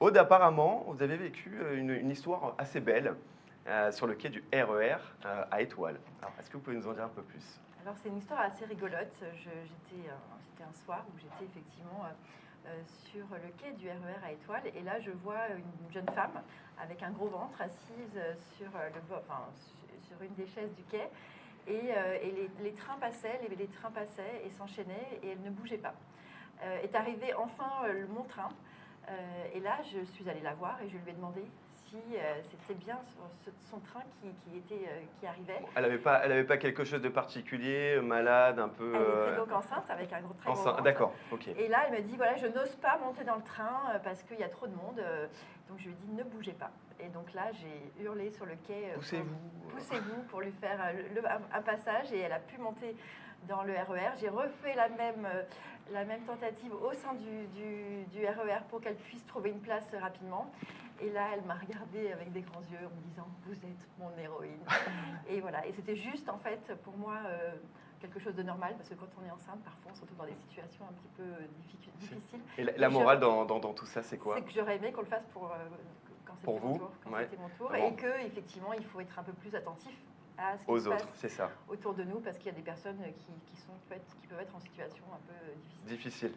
Aude, apparemment, vous avez vécu une histoire assez belle sur le quai du RER à Étoile. Alors, est-ce que vous pouvez nous en dire un peu plus? Alors c'est une histoire assez rigolote. C'était un soir où j'étais effectivement sur le quai du RER à Étoile et là je vois une jeune femme avec un gros ventre assise sur une des chaises du quai et les trains passaient, les trains passaient et s'enchaînaient et elle ne bougeait pas. Est arrivé enfin mon train et là je suis allée la voir et je lui ai demandé si c'était bien son train qui arrivait. Bon, elle avait pas quelque chose de particulier, malade, un peu. Elle était donc enceinte avec un très gros ventre. D'accord, ok. Et là, elle me dit voilà, je n'ose pas monter dans le train parce qu'il y a trop de monde. Donc je lui ai dit ne bougez pas. Et donc là, j'ai hurlé sur le quai poussez-vous pour lui faire un passage. Et elle a pu monter dans le RER. J'ai refait la même tentative au sein du RER pour qu'elle puisse trouver une place rapidement. Et là, elle m'a regardée avec des grands yeux en me disant vous êtes mon héroïne. Et voilà. Et c'était juste en fait pour moi quelque chose de normal, parce que quand on est enceinte, parfois on se retrouve dans des situations un petit peu difficiles. Et la morale dans tout ça, c'est quoi? C'est que j'aurais aimé qu'on le fasse quand c'était mon tour. C'était mon tour, et qu'effectivement, il faut être un peu plus attentif à ce qui se passe c'est ça. autour de nous, parce qu'il y a des personnes qui peuvent être en situation un peu difficile.